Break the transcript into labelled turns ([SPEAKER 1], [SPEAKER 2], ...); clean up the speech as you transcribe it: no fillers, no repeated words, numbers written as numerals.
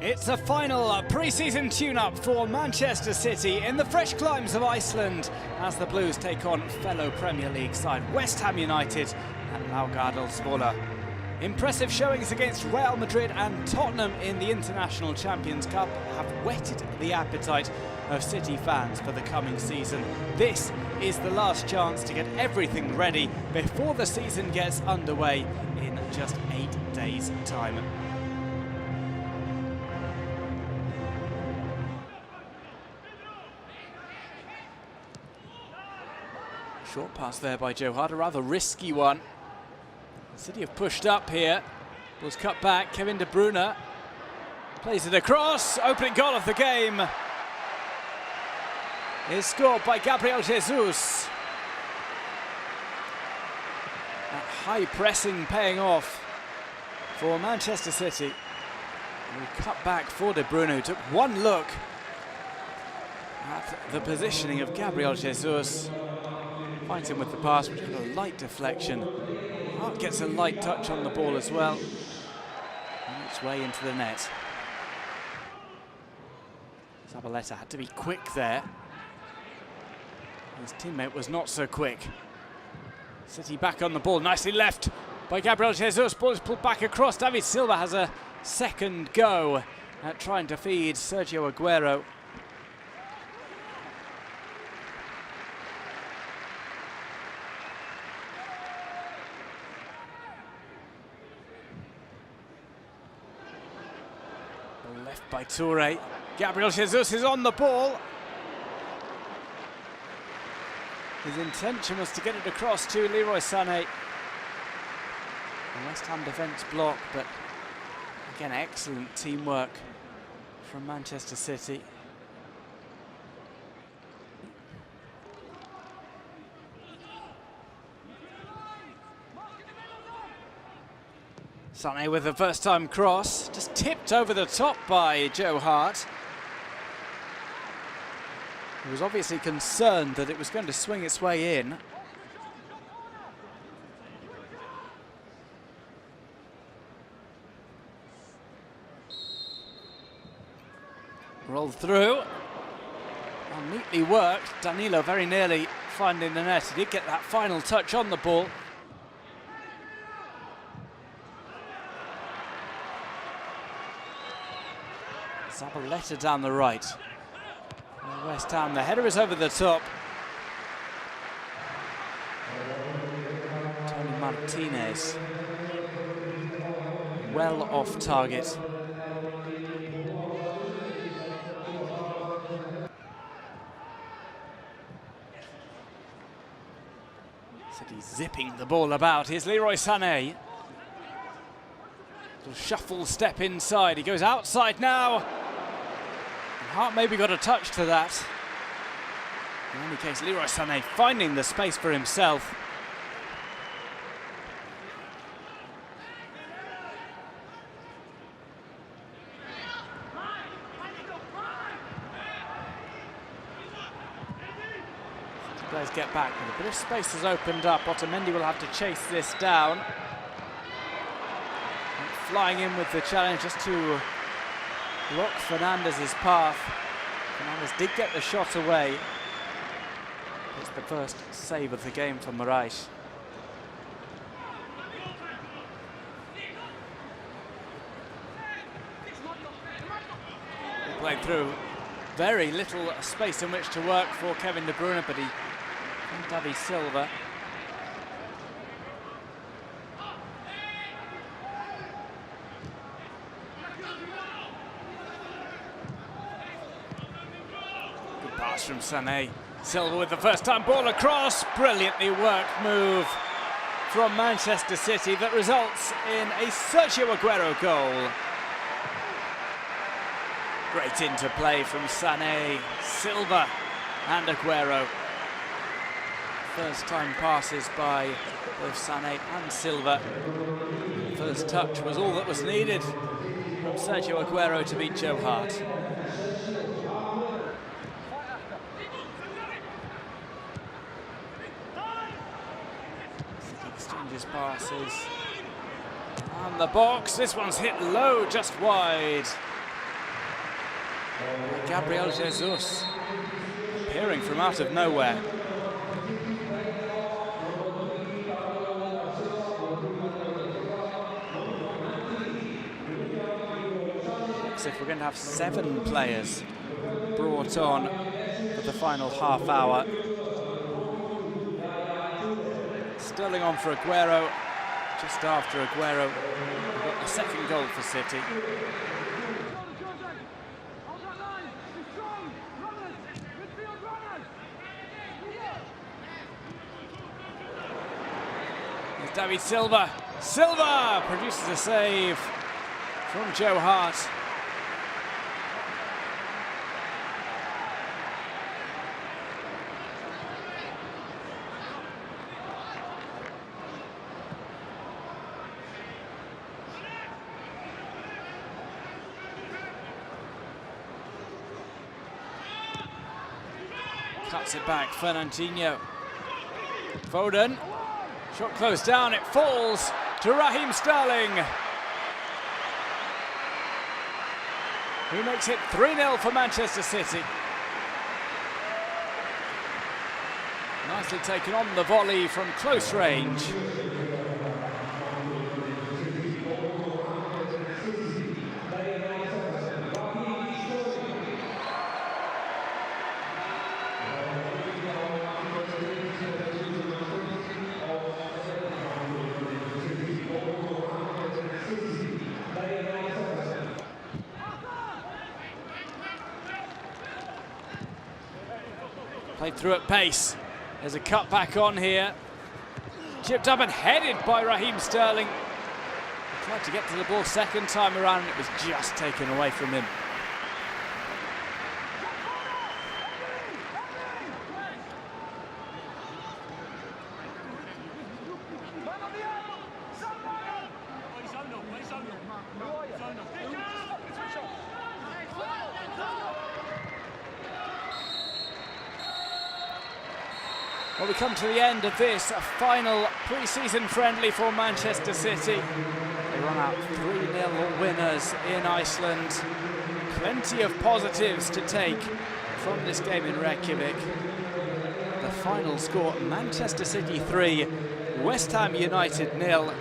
[SPEAKER 1] It's a final pre-season tune-up for Manchester City in the fresh climes of Iceland as the Blues take on fellow Premier League side West Ham United and Laugardelssvöller. Impressive showings against Real Madrid and Tottenham in the International Champions Cup have whetted the appetite of City fans for the coming season. This is the last chance to get everything ready before the season gets underway in just 8 days' time. Short pass there by Joe Hart, a rather risky one. City have pushed up here. Ball's cut back. Kevin De Bruyne plays it across. Opening goal of the game is scored by Gabriel Jesus. That high pressing paying off for Manchester City. And we cut back for De Bruyne, who took one look at the positioning of Gabriel Jesus. Finds him with the pass, which got a light deflection. Hart gets a light touch on the ball as well. On its way into the net. Zabaleta had to be quick there. His teammate was not so quick. City back on the ball, nicely left by Gabriel Jesus. Ball is pulled back across. David Silva has a second go at trying to feed Sergio Aguero. Left by Toure. Gabriel Jesus is on the ball. His intention was to get it across to Leroy Sané. The West Ham defence block, but again, excellent teamwork from Manchester City. Sané with the first time cross, just tipped over the top by Joe Hart. He was obviously concerned that it was going to swing its way in. Rolled through. Well, neatly worked. Danilo very nearly finding the net. He did get that final touch on the ball. Zabaleta down the right. And West Ham, the header is over the top. Tony Martinez. Well off target. City zipping the ball about. Here's Leroy Sané. Little shuffle step inside. He goes outside now. Hart maybe got a touch to that. In any case, Leroy Sané finding the space for himself. Players get back, but a bit of space has opened up. Otamendi will have to chase this down. And flying in with the challenge just to block Fernandez's path. Fernandez did get the shot away. It's the first save of the game for Melhores. Played through. Very little space in which to work for Kevin De Bruyne, but and David Silva. Pass from Sané. Silva with the first time ball across. Brilliantly worked move from Manchester City that results in a Sergio Aguero goal. Great interplay from Sané, Silva and Aguero. First time passes by both Sané and Silva. First touch was all that was needed from Sergio Aguero to beat Joe Hart. Exchanges passes. And the box, this one's hit low, just wide. Gabriel Jesus, appearing from out of nowhere. Looks if we're going to have 7 players brought on for the final half hour. Sterling on for Aguero. Just after Aguero, we've got the second goal for City. Here's David Silva. Silva produces a save from Joe Hart. Cuts it back, Fernandinho. Foden, shot close down, it falls to Raheem Sterling, who makes it 3-0 for Manchester City. Nicely taken on the volley from close range. Played through at pace. There's a cut back on here. Chipped up and headed by Raheem Sterling. Tried to get to the ball second time around and it was just taken away from him. Well, we come to the end of this final pre-season friendly for Manchester City. They run out 3-0 winners in Iceland. Plenty of positives to take from this game in Reykjavik. The final score, Manchester City 3, West Ham United 0.